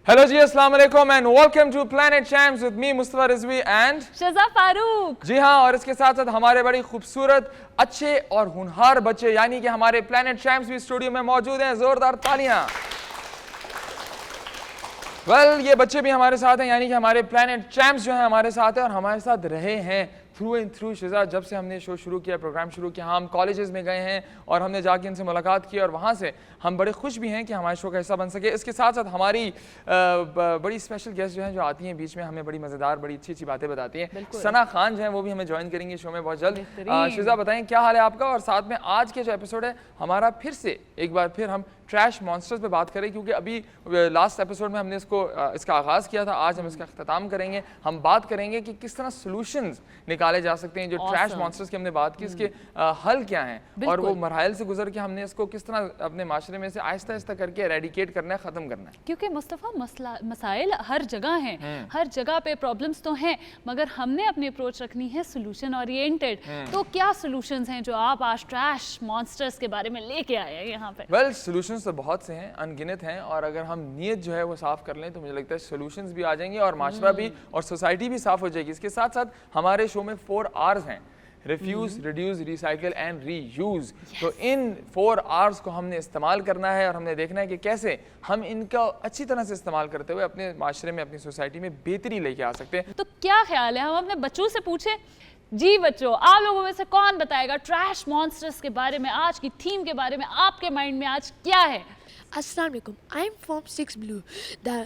Hello ji, अस्सलाम वालेकुम and welcome to Planet Champs with me Mustafa Rizvi and Shaza Farooq. जी हाँ, और इसके साथ साथ हमारे बड़ी खूबसूरत, अच्छे और होनहार बच्चे यानी कि हमारे प्लैनेट चैम्प्स भी स्टूडियो में मौजूद हैं। जोरदार तालियां। ये बच्चे भी हमारे साथ हैं, यानी कि हमारे प्लैनेट चैम्प्स जो हैं हमारे साथ हैं और हमारे साथ रहे हैं थ्रू एंड थ्रू। शिजा, जब से हमने शो शुरू किया, प्रोग्राम शुरू किया, हम कॉलेजेस में गए हैं और हमने जाके इनसे मुलाकात की और वहाँ से हम बड़े खुश भी हैं कि हमारे शो का हिस्सा बन सके। इसके साथ साथ हमारी बड़ी स्पेशल गेस्ट जो हैं, जो आती हैं बीच में, हमें बड़ी मज़ेदार, बड़ी अच्छी अच्छी बातें बताती हैं। सना खान जो हैं वो भी हमें ज्वाइन करेंगी शो में बहुत जल्द। शिजा, बताएं क्या हाल है आपका? और साथ में आज के जो एपिसोड है हमारा, फिर से एक बार फिर हम ट्रैश मॉन्स्टर्स पे बात करें, क्योंकि अभी लास्ट एपिसोड में हमने इसका आगाज़ किया था। आज हम इसका अख्ताम करेंगे। हम बात करेंगे कि किस तरह सॉल्यूशंस निकाले जा सकते हैं। जो ट्रैश मॉन्स्टर्स की हमने बात की, इसके हल क्या हैं और वो मराहल से गुजर के हमने इसको किस तरह अपने माशरे में से आहिस्ता आहिस्ता करके एरेडिकेट करना है, ख़त्म करना है। क्योंकि मुस्तफ़ा मसाइल हर जगह हैं, हर जगह पे प्रॉब्लम्स तो हैं, मगर हमने अपनी अप्रोच रखनी है सोल्यूशन ओरिएंटेड। तो क्या सोल्यूशंस हैं जो आप आज ट्रैश मॉन्स्टर्स के बारे में लेके आए हैं यहाँ पे? सोल्यूशंस तो बहुत से हैं, अनगिनत हैं, और अगर हम नीयत जो है वो साफ कर लें तो मुझे लगता है सोल्यूशंस भी आ जाएंगे और माशरा भी और सोसाइटी भी साफ हो जाएगी। इसके साथ साथ हमारे शो में 4 R's हैं, refuse, reduce, recycle and reuse. तो इन 4 R's को हमने इस्तेमाल करना है और हमने देखना है कि कैसे हम इनका अच्छी तरह से इस्तेमाल करते हुए अपने माशरे में, अपनी सोसाइटी में बेहतरी लेके आ सकते हैं। तो क्या ख्याल है, हम अपने बच्चों से पूछें? जी बच्चों, आप लोगों में से कौन बताएगा ट्रैश मॉन्स्टर्स के बारे में, आज की थीम के बारे में आपके माइंड में आज क्या है? Assalamu alaikum. I'm from 6 Blue. The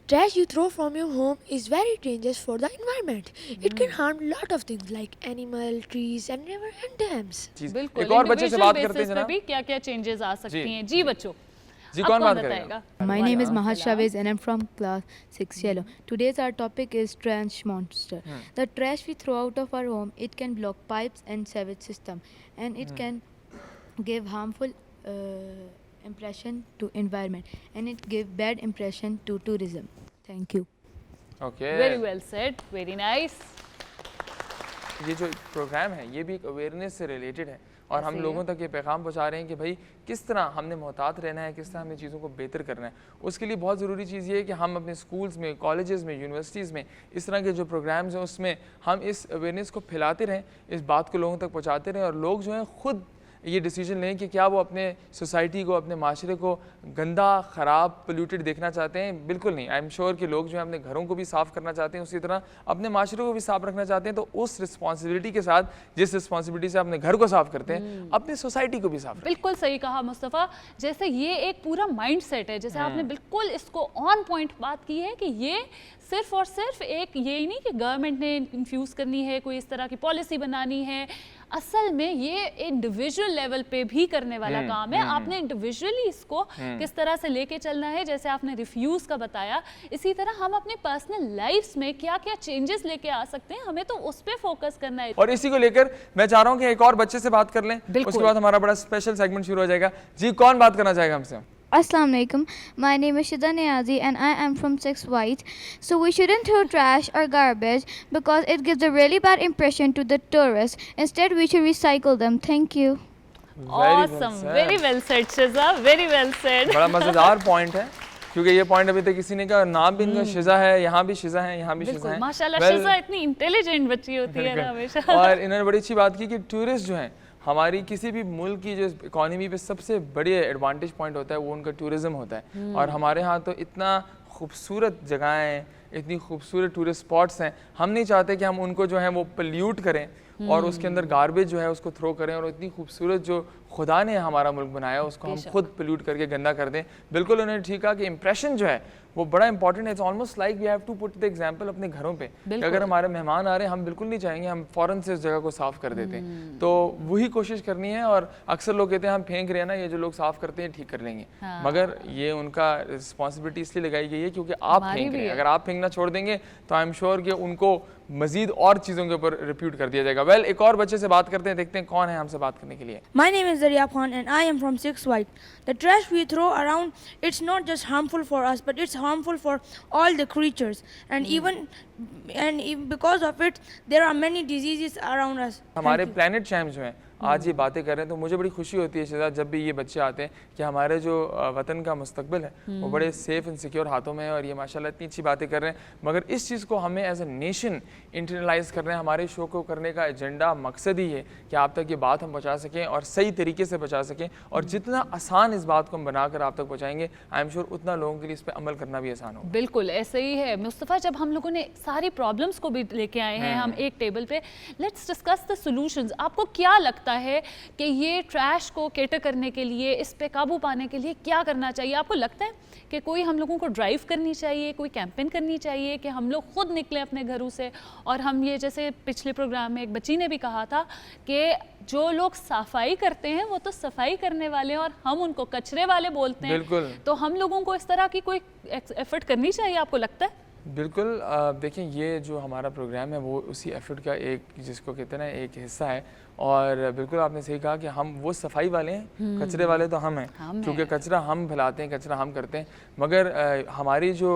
trash you throw from your home is very dangerous for the environment. It can harm lot of things like animal, trees and river and dams. बिल्कुल, एक और बच्चे से बात करते हैं जनाब। भी क्या-क्या चेंजेस आ सकती हैं। जी बच्चों, जी कौन बात करेगा? My name is Mahad Chavez and I'm from class 6 Yellow. Today's our topic is trash monster. The trash we throw out of our home, it can block pipes and sewage system, and it can give harmful impression to environment, and it give bad impression to tourism. Thank you. Okay. Very well said. Very nice. ये जो programme है ये भी एक awareness से related है और हम लोगों तक ये पैगाम पहुंचा रहे हैं कि भाई किस तरह हमने मोहतात रहना है, किस तरह हमने चीज़ों को बेहतर करना है। उसके लिए बहुत ज़रूरी चीज़ ये है कि हम अपने स्कूल्स में, कॉलेजेस में, यूनिवर्सिटीज़ में इस तरह के जो प्रोग्राम्स हैं उसमें हम इस अवेयरनेस को फैलाते रहें, इस बात को लोगों तक पहुँचाते रहें और लोग जो हैं ख़ुद ये डिसीजन लें कि क्या वो अपने सोसाइटी को, अपने माशरे को गंदा, ख़राब, पोल्यूटेड देखना चाहते हैं। बिल्कुल नहीं। आई एम श्योर कि लोग जो है अपने घरों को भी साफ़ करना चाहते हैं, उसी तरह अपने माशरे को भी साफ़ रखना चाहते हैं। तो उस रिस्पॉन्सिबिलिटी के साथ, जिस रिस्पॉन्सिबिलिटी से अपने घर को साफ़ करते हैं, अपनी सोसाइटी को भी साफ़। बिल्कुल सही कहा मुस्तफ़ा। जैसे ये एक पूरा माइंड सेट है, जैसे आपने बिल्कुल इसको ऑन पॉइंट बात की है कि ये सिर्फ और सिर्फ एक ये ही नहीं कि गवर्नमेंट ने इन्फ्यूज़ करनी है, कोई इस तरह की पॉलिसी बनानी है। असल में ये इंडिविजुअल लेवल पे भी करने वाला काम है। आपने इंडिविजुअली इसको किस तरह से लेके चलना है, जैसे आपने रिफ्यूज का बताया, इसी तरह हम अपने पर्सनल लाइफ्स में क्या क्या चेंजेस लेके आ सकते हैं, हमें तो उस पे फोकस करना है। और इसी को लेकर मैं चाह रहा हूँ कि एक और बच्चे से बात कर लें, उसके बाद हमारा बड़ा स्पेशल सेगमेंट शुरू हो जाएगा। जी कौन बात करना चाहेगा हमसे? Assalamu alaikum. My name is Shida Niazi and I am from 6 White. So we shouldn't throw trash or garbage because it gives a really bad impression to the tourists. Instead, we should recycle them. Thank you. Awesome. Very well said, Shiza. Very well said. बड़ा मजेदार point है, क्योंकि ये point अभी तक किसी ने कहा, नाम भी इनका शिजा है, यहाँ भी शिजा है, यहाँ भी शिजा है। माशाल्लाह, शिजा इतनी इंटेलिजेंट बच्ची होती है ना हमेशा। और इन्होंने बड़ी अच्छी बात की कि टूरिस्ट जो हैं, हमारी किसी भी मुल्क की जो इकॉनमी पे सबसे बड़ी एडवांटेज पॉइंट होता है वो उनका टूरिज़्म होता है। और हमारे यहाँ तो इतना खूबसूरत जगहें, इतनी खूबसूरत टूरिस्ट स्पॉट्स हैं, हम नहीं चाहते कि हम उनको जो है वो पोल्यूट करें और उसके अंदर गार्बेज जो है उसको थ्रो करें और इतनी खूबसूरत जो खुदा ने हमारा मुल्क बनाया उसको हम खुद पोल्यूट करके गंदा कर दें। बिल्कुल उन्होंने ठीक कहा कि इंप्रेशन जो है वो बड़ा इंपॉर्टेंट है। It's almost like we have to put the example अपने घरों पे कि अगर हमारे मेहमान आ रहे हैं, हम बिल्कुल नहीं चाहेंगे हम फ़ौरन से उस जगह को साफ़ कर देते हैं। तो वही कोशिश करनी है। और अक्सर लोग कहते हैं हम फेंक रहे हैं ना, ये जो लोग साफ़ करते हैं ठीक कर लेंगे, मगर ये उनका रिस्पॉन्सिबिलिटी इसलिए लगाई गई है क्योंकि आप फेंक रहे हैं। अगर आप फेंकना छोड़ देंगे तो आई एम श्योर कि उनको मजीद और चीज़ों के ऊपर रिप्यूट कर दिया जाएगा। एक और बच्चे से बात करते हैं, देखते हैं कौन है हमसे बात करने के लिए। My name is Darya Khan and I am from 6 White. The trash we throw around, it's not just harmful for us, but it's harmful for all the creatures and even and because of it there are many diseases around us. हमारे planet champ जो हैं आज ये बातें कर रहे हैं, तो मुझे बड़ी खुशी होती है शहजाद जब भी ये बच्चे आते हैं कि हमारे जो वतन का मुस्तकबिल है वो बड़े सेफ एंड सिक्योर हाथों में है, और ये माशाल्लाह इतनी अच्छी बातें कर रहे हैं। मगर इस चीज़ को हमें एज ए नेशन इंटरनलाइज कर रहे हैं। हमारे शो को करने का एजेंडा मकसद ही है कि आप तक ये बात हम पहुँचा सकें और सही तरीके से पहुँचा सकें, और जितना आसान इस बात को हम बनाकर आप तक पहुँचाएंगे आई एम श्योर उतना लोगों के लिए इस पर अमल करना भी आसान होगा। बिल्कुल ऐसे ही है मुस्तफ़ा। जब हम लोगों ने सारी प्रॉब्लम्स को भी लेके आए हैं हम एक टेबल पे, लेट्स डिस्कस द सॉल्यूशंस। आपको क्या लगता है कि ये ट्रैश को केटर करने के लिए, इस पे काबू पाने के लिए क्या करना चाहिए? आपको लगता है कि कोई हम लोगों को ड्राइव करनी चाहिए, कोई कैंपेन करनी चाहिए कि हम लोग खुद निकलें अपने घरों से, और हम ये जैसे पिछले प्रोग्राम में एक बच्ची ने भी कहा था कि जो लोग सफाई करते हैं वो तो सफाई करने वाले हैं और हम उनको कचरे वाले बोलते हैं। बिल्कुल। तो हम लोगों को इस तरह की कोई एफर्ट करनी चाहिए, आपको लगता है? बिल्कुल। देखिए ये जो हमारा प्रोग्राम है वो उसी एफर्ट का एक, जिसको कहते हैं ना, एक हिस्सा है। और बिल्कुल आपने सही कहा कि हम वो सफाई वाले हैं, कचरे वाले तो हम हैं, क्योंकि कचरा हम फैलाते हैं, कचरा हम करते हैं। मगर हमारी जो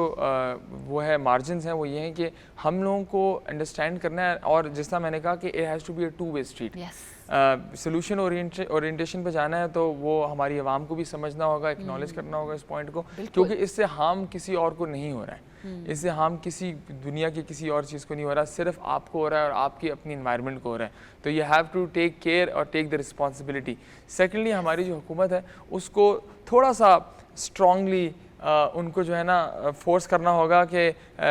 वो है मार्जिन्स हैं वो ये हैं कि हम लोगों को अंडरस्टैंड करना है, और जिस तरह मैंने कहा कि it has to be a two way street. Solution orientation पे जाना है तो वो हमारी आवाम को भी समझना होगा, एक्नॉलेज करना होगा इस पॉइंट को, क्योंकि इससे हार्म किसी और को नहीं हो रहा है, इससे हार्म किसी दुनिया की किसी और चीज़ को नहीं हो रहा, सिर्फ आपको हो रहा है और आपकी अपनी इन्वायरमेंट को हो रहा है। तो you have to take care और टेक द रिस्पॉन्सिबिलिटी। सेकेंडली हमारी जो हुकूमत है उसको थोड़ा सा स्ट्रांगली उनको जो है ना फोर्स करना होगा कि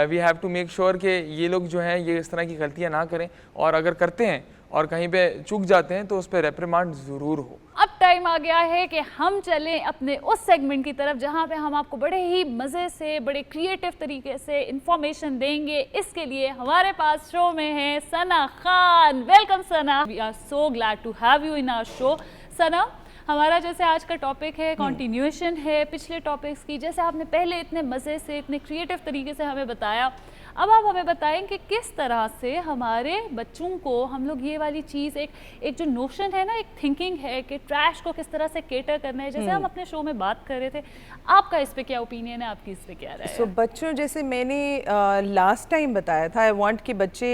we have to make sure कि ये लोग जो हैं ये इस तरह की गलतियाँ ना करें, और अगर करते हैं और कहीं पे चूक जाते हैं तो उस पर रेप्रिमांड ज़रूर हो। अब टाइम आ गया है कि हम चलें अपने उस सेगमेंट की तरफ जहां पे हम आपको बड़े ही मज़े से, बड़े क्रिएटिव तरीके से इंफॉर्मेशन देंगे। इसके लिए हमारे पास शो में है Sana Khan. Welcome Sana, we are so glad to have you in our show. Sana, हमारा जैसे आज का टॉपिक है, कॉन्टिन्यूएशन है पिछले टॉपिक्स की। जैसे आपने पहले इतने मज़े से, इतने क्रिएटिव तरीके से हमें बताया, अब आप हमें बताएं कि किस तरह से हमारे बच्चों को हम लोग ये वाली चीज़, एक जो नोशन है ना, एक थिंकिंग है कि ट्रैश को किस तरह से केटर करना है, जैसे हम अपने शो में बात कर रहे थे। आपका इस पे क्या ओपिनियन है, आपकी इस पे क्या राय है? सो बच्चों, जैसे मैंने लास्ट टाइम बताया था, आई वांट कि बच्चे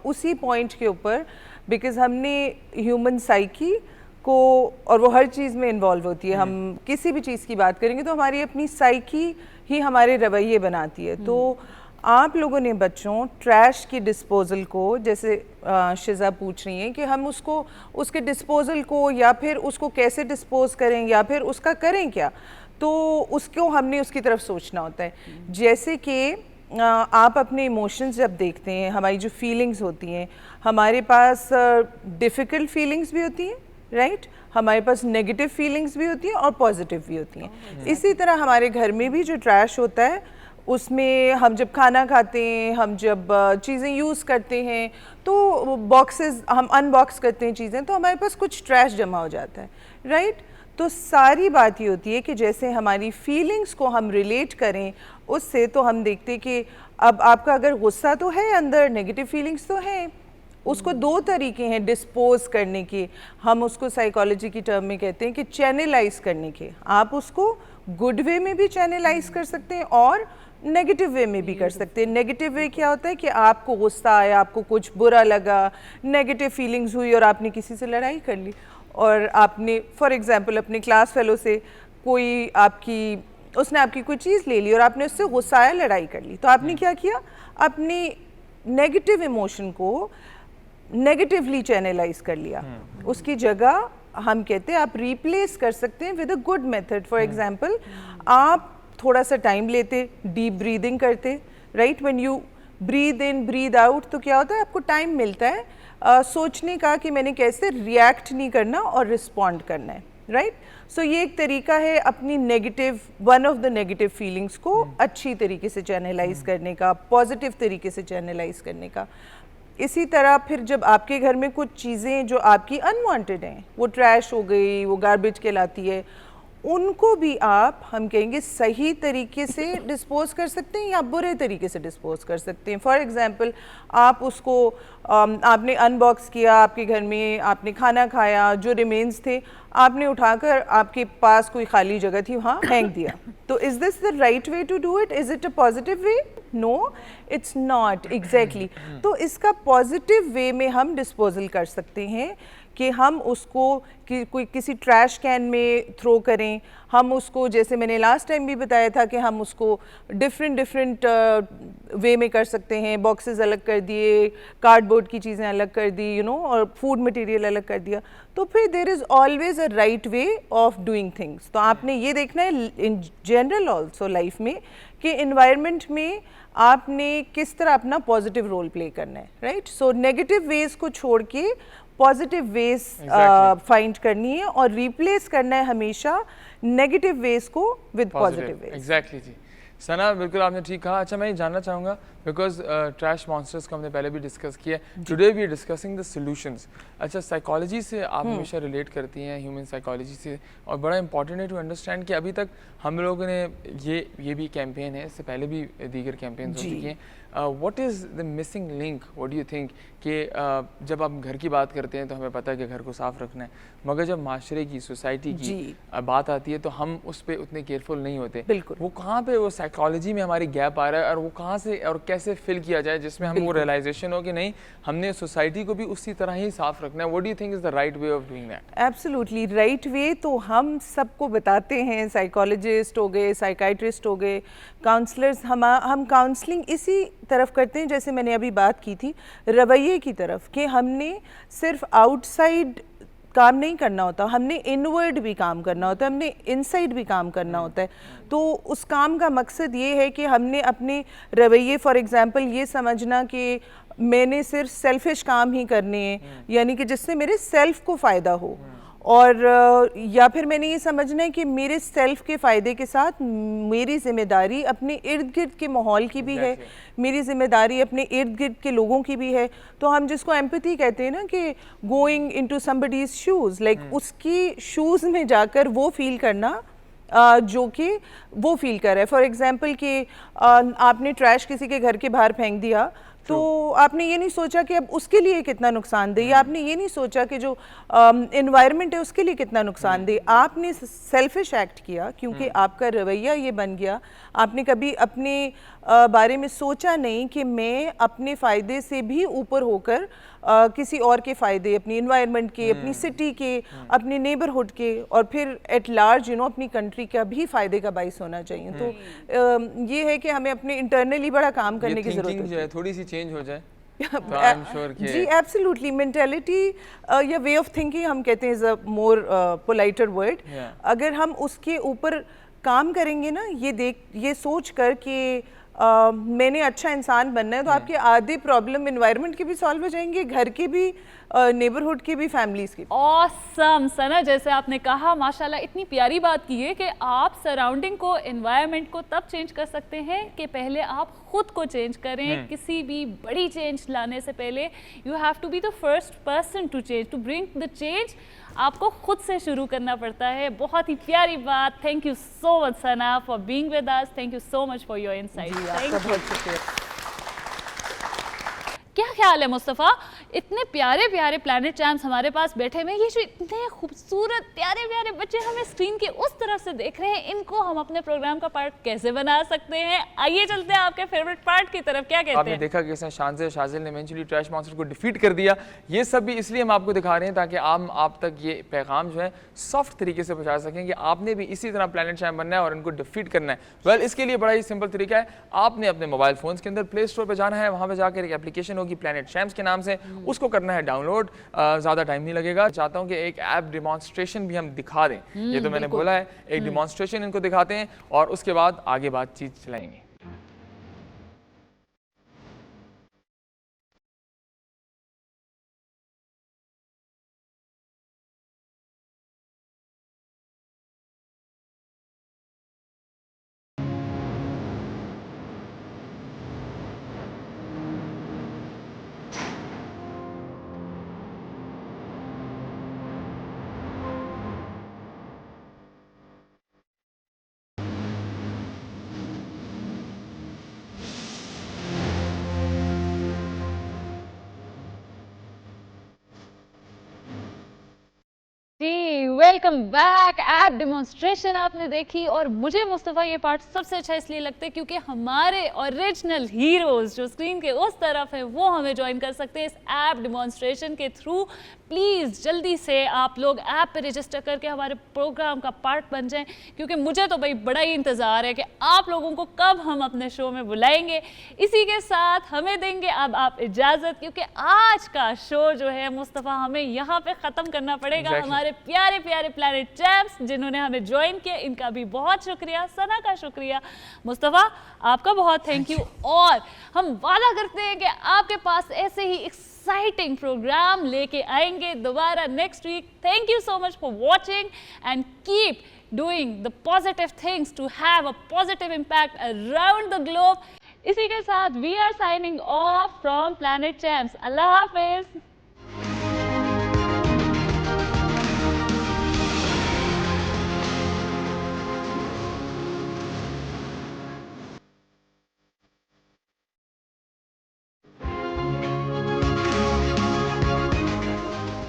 उसी पॉइंट के ऊपर, बिकॉज हमने ह्यूमन साइकी को, और वो हर चीज़ में इन्वॉल्व होती है, हम किसी भी चीज़ की बात करेंगे तो हमारी अपनी साइकी ही हमारे रवैये बनाती है। तो आप लोगों ने बच्चों ट्रैश की डिस्पोजल को, जैसे शिजा पूछ रही हैं कि हम उसको, उसके डिस्पोजल को, या फिर उसको कैसे डिस्पोज करें, या फिर उसका करें क्या, तो उसको हमने उसकी तरफ सोचना होता है। जैसे कि आप अपने इमोशंस जब देखते हैं, हमारी जो फीलिंग्स होती हैं, हमारे पास डिफ़िकल्ट फीलिंग्स भी होती हैं, राइट, हमारे पास नेगेटिव फीलिंग्स भी होती हैं और पॉजिटिव भी होती हैं। इसी तरह हमारे घर में भी जो ट्रैश होता है उसमें हम जब खाना खाते हैं, हम जब चीज़ें यूज़ करते हैं, तो बॉक्सेस हम अनबॉक्स करते हैं चीज़ें, तो हमारे पास कुछ ट्रैश जमा हो जाता है, राइट। तो सारी बात ये होती है कि जैसे हमारी फीलिंग्स को हम रिलेट करें उससे, तो हम देखते हैं कि अब आपका अगर गुस्सा तो है अंदर, नेगेटिव फीलिंग्स तो हैं, उसको दो तरीके हैं डिस्पोज करने के। हम उसको साइकोलॉजी की टर्म में कहते हैं कि चैनलाइज करने के। आप उसको गुड वे में भी चैनलाइज कर सकते हैं और नेगेटिव वे में भी कर सकते हैं। नेगेटिव वे क्या होता है कि आपको गुस्सा आया, आपको कुछ बुरा लगा, नेगेटिव फीलिंग्स हुई और आपने किसी से लड़ाई कर ली, और आपने फॉर एग्जांपल अपने क्लास फेलो से कोई उसने आपकी कोई चीज़ ले ली और आपने उससे गुस्सा आया, लड़ाई कर ली, तो आपने क्या किया, अपनी नेगेटिव इमोशन को नेगेटिवली चैनलाइज कर लिया। उसकी जगह हम कहते हैं आप रिप्लेस कर सकते हैं with a good method. For example, आप थोड़ा सा टाइम लेते, डीप ब्रीदिंग करते, right. When you breathe in breathe out, तो क्या होता है, आपको टाइम मिलता है सोचने का कि मैंने कैसे रिएक्ट नहीं करना और रिस्पॉन्ड करना है, राइट। सो ये एक तरीका है अपनी negative, one of the negative feelings को अच्छी तरीके से चैनलाइज करने का, पॉजिटिव तरीके से चैनलाइज करने का। इसी तरह फिर जब आपके घर में कुछ चीज़ें जो आपकी अनवांटेड हैं, वो ट्रैश हो गई, वो गार्बेज कहलाती है, उनको भी आप, हम कहेंगे, सही तरीके से डिस्पोज कर सकते हैं या बुरे तरीके से डिस्पोज कर सकते हैं। फॉर एग्जांपल, आप उसको आपने अनबॉक्स किया, आपके घर में आपने खाना खाया, जो रिमेन्स थे आपने उठाकर, आपके पास कोई खाली जगह थी वहाँ फेंक दिया। तो is this the right way to do it? Is it a positive way? No it's not exactly. तो इसका पॉजिटिव वे में हम डिस्पोजल कर सकते हैं कि हम उसको कोई किसी ट्रैश कैन में थ्रो करें, हम उसको जैसे मैंने लास्ट टाइम भी बताया था कि हम उसको डिफरेंट वे में कर सकते हैं, बॉक्सेस अलग कर दिए, कार्डबोर्ड की चीज़ें अलग कर दी, यू नो, और फूड मटेरियल अलग कर दिया, तो फिर there is always a right way of doing things. तो आपने ये देखना है इन जनरल ऑल्सो लाइफ में कि इन्वायरमेंट में आपने किस तरह अपना पॉजिटिव रोल प्ले करना है, राइट। सो नेगेटिव वेज को छोड़ के पॉजिटिव वेज फाइंड करनी है और रिप्लेस करना है हमेशा नेगेटिव वेज को विद पॉजिटिव वेज। एग्जैक्टली जी। सना, बिल्कुल आपने ठीक कहा। अच्छा, मैं ये जानना चाहूँगा बिकॉज ट्रैश मॉन्स्टर्स को हमने पहले भी डिस्कस किया, today we are discussing the solutions. अच्छा, साइकोलॉजी से आप हमेशा रिलेट करती हैं, ह्यूमन साइकोलॉजी से, और बड़ा इंपॉर्टेंट है टू अंडरस्टैंड कि अभी तक हम लोगों ने ये भी कैंपेन है, इससे पहले भी दीगर कैंपेन हो चुकी हैं। What is the missing link, what do you think कि जब आप घर की बात करते हैं तो हमें पता है कि घर को साफ रखना है, मगर जब माशरे की, सोसाइटी की बात आती है तो हम उस पर उतने केयरफुल नहीं होते। बिल्कुल। वो कहाँ पे वो साइकोलॉजी में हमारी गैप आ रहा है, और वो कहाँ से और कैसे फिल किया जाए जिसमें हम वो रियलाइजेशन हो कि नहीं, हमने सोसाइटी को भी उसी तरह ही साफ रखना है। What do you think is the right way of doing that? Absolutely right way तो हम सबको बताते हैं, साइकोलॉजिस्ट हो गए, साइकाइट्रिस्ट हो गए, काउंसलर्स, हम काउंसलिंग इसी तरफ करते हैं जैसे मैंने अभी बात की थी, रवैये की तरफ, कि हमने सिर्फ आउटसाइड काम नहीं करना होता, हमने इनवर्ड भी काम करना होता है, हमने इनसाइड भी काम करना होता है। तो उस काम का मकसद ये है कि हमने अपने रवैये, फॉर एग्जांपल ये समझना कि मैंने सिर्फ सेल्फिश काम ही करने हैं, यानी कि जिससे मेरे सेल्फ को फ़ायदा हो, और या फिर मैंने ये समझना है कि मेरे सेल्फ के फ़ायदे के साथ मेरी ज़िम्मेदारी अपने इर्द गिर्द के माहौल की भी है, मेरी ज़िम्मेदारी अपने इर्द गिर्द के लोगों की भी है। तो हम जिसको एम्पैथी कहते हैं ना, कि going into somebody's shoes, like उसकी शूज़ में जाकर वो फील करना जो कि वो फील कर रहा है। फॉर एग्जांपल कि आपने ट्रैश किसी के घर के बाहर फेंक दिया, तो आपने ये नहीं सोचा कि अब उसके लिए कितना नुकसानदेह, या आपने ये नहीं सोचा कि जो एनवायरनमेंट है उसके लिए कितना नुकसानदेह। आपने सेल्फिश एक्ट किया क्योंकि आपका रवैया ये बन गया। आपने कभी अपने बारे में सोचा नहीं कि मैं अपने फ़ायदे से भी ऊपर होकर किसी और के फ़ायदे, अपनी एनवायरनमेंट के, अपनी सिटी के, अपने नेबरहुड के, और फिर एट लार्ज अपनी कंट्री का भी फ़ायदे का बाइस होना चाहिए। तो ये है कि हमें अपने इंटरनली बड़ा काम करने की ज़रूरत है, थोड़ी सी चेंज हो जाए तो आई एम श्योर कि जी एब्सोल्युटली मेंटालिटी या वे ऑफ थिंकिंग हम कहते हैं इज अ मोर पोलाइटर वर्ड। अगर हम उसके ऊपर काम करेंगे ना, ये सोच कर कि मैंने अच्छा इंसान बनना है, तो आपके आधे प्रॉब्लम एनवायरनमेंट के भी सॉल्व हो जाएंगे, घर के भी, नेबरहुड के भी, फैमिलीज के भी। ऑसम सना, जैसे आपने कहा माशाल्लाह, इतनी प्यारी बात की है कि आप सराउंडिंग को, एनवायरनमेंट को तब चेंज कर सकते हैं कि पहले आप खुद को चेंज करें। किसी भी बड़ी चेंज लाने से पहले you have to be the first person to change, to bring the change. आपको खुद से शुरू करना पड़ता है। बहुत ही प्यारी बात। Thank you so much Sana for being with us. Thank you so much for your insight. बहुत शुक्रिया। क्या ख्याल है मुस्तफ़ा, इतने प्यारे प्यारे प्लैनेट चैम्प्स हमारे पास बैठे हुए, ये जो इतने खूबसूरत प्यारे प्यारे बच्चे हमें स्क्रीन के उस तरफ से देख रहे हैं, इनको हम अपने प्रोग्राम का पार्ट कैसे बना सकते हैं? आइए चलते हैं आपके फेवरेट पार्ट की तरफ। क्या कहते हैं? आपने देखा कि शानज़ शाजिल ने इवेंचुअली ट्रैश मॉन्स्टर को डिफीट कर दिया। ये सब भी इसलिए हम आपको दिखा रहे हैं ताकि आप तक ये पैगाम जो है सॉफ्ट तरीके से पहुंचा सकें कि आपने भी इसी तरह प्लैनेट चैम्प बनना है और इनको डिफीट करना है। वेल, इसके लिए बड़ा ही सिंपल तरीका है। आपने अपने मोबाइल फोन्स के अंदर प्ले स्टोर पर जाना है, वहाँ पर जाकर एक एप्लीकेशन होगी प्लैनेट चैम्प्स के नाम से, उसको करना है डाउनलोड। ज़्यादा टाइम नहीं लगेगा। चाहता हूँ कि एक ऐप डिमॉन्स्ट्रेशन भी हम दिखा दें। ये तो मैंने बोला है, एक डिमॉन्स्ट्रेशन इनको दिखाते हैं और उसके बाद आगे बातचीत चलाएंगे। Welcome back. ऐप डेमोन्स्ट्रेशन आपने देखी और मुझे मुस्तफ़ा ये पार्ट सबसे अच्छा इसलिए लगता है क्योंकि हमारे ओरिजिनल हीरोज जो स्क्रीन के उस तरफ है वो हमें ज्वाइन कर सकते हैं इस ऐप डेमोन्स्ट्रेशन के थ्रू। प्लीज़ जल्दी से आप लोग ऐप पे रजिस्टर करके हमारे प्रोग्राम का पार्ट बन जाएं क्योंकि मुझे तो भाई बड़ा ही इंतज़ार है कि आप लोगों को कब हम अपने शो में बुलाएंगे। इसी के साथ हमें देंगे अब आप इजाज़त क्योंकि आज का शो जो है मुस्तफ़ा हमें यहाँ पे ख़त्म करना पड़ेगा। हमारे प्यारे प्यारे प्लैनेट चैम्प्स जिन्होंने हमें ज्वाइन किया इनका भी बहुत शुक्रिया, सना का शुक्रिया, मुस्तफ़ा आपका बहुत थैंक यू। और हम वादा करते हैं कि आपके पास ऐसे ही एक्साइटिंग प्रोग्राम लेके आएंगे दोबारा next week. Thank you so much for watching and keep doing the positive things to have a positive impact around the globe. इसी के साथ we are signing off from Planet Champs. Allah Hafiz.